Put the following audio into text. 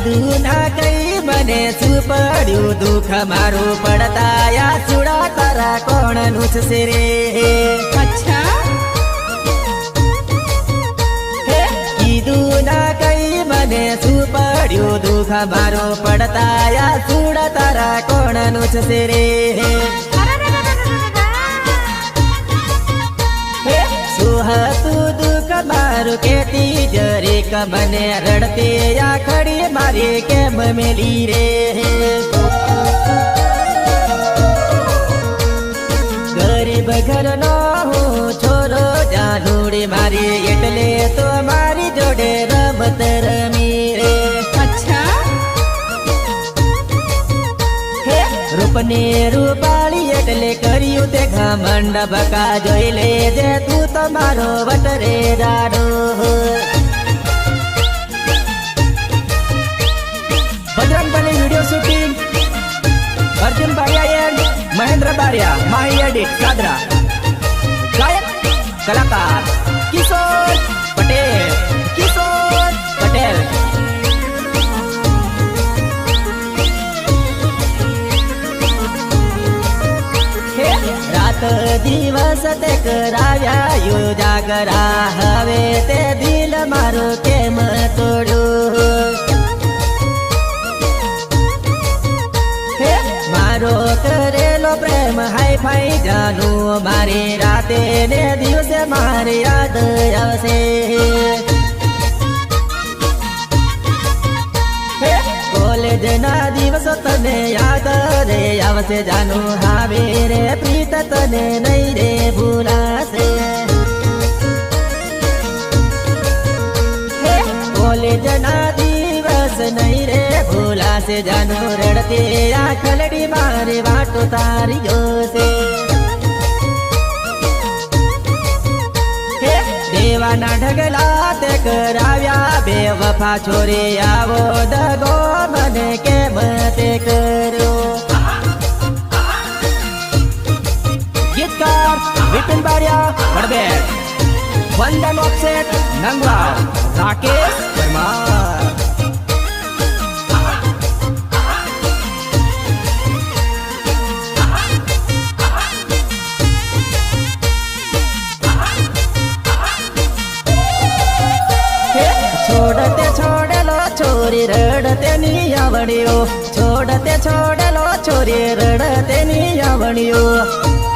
કીધું ના કઈ મને શું પડ્યું દુઃખ મારું પડતા યા સુડા તારા કોણ નુછશે રે અચ્છા કીધું ના કઈ મને શું પડ્યું દુઃખ મારું પડતા યા સુડા તારા કોણ નુછશે રે હતું દુઃખ મારું કેતી જરીક મને રડતે આખડી મારી કેમ મેલી રે ગરીબ ઘરનો હું છોરો જાનુડી મારી એટલે તો મારી જોડે રમત રમી રે અચ્છા રૂપને રૂપાળી એટલે કર્યું તે ઘમંડ બકા જોઈ લેજે તું તમારો વટરે દાડો Bajrangbali video shooting Arjun Bariya and Mahendra Bariya Mahi edit સાદરા ગાયક કલાકાર કિશોર પટેલ રાત દિવસ તે કરાવ્યા જાગરા હવે તે દિલ મારું કેમ તોડ્યું મારો કરેલો પ્રેમ હાઈ ફાઈ જાનું મારી રાતે ને દિવસે મારી યાદ આવશે કોલેજ ના દિવસો તને યાદ રે આવશે જાનું હાવે રે પ્રીત તને નહીં રે ભૂલાશે કોલેજ ના દિવસ નહીં રે ભૂલાશે જાનું રડતે આખલડી મારે વાટો તારી જોશે દેવાના ઢગલા તે કરાવ્યા બે વફા છોરી આવો દગો મને કેમ તે કર્યો ગીતકાર વિપિન બારિયા વડબેટ વંદન ઓફસેટ નંગવા રાકેશ પરમાર છોડેલો છોરી રડતે ની આવડ્યો છોડેલો છોરી રડતે ની આવડ્યો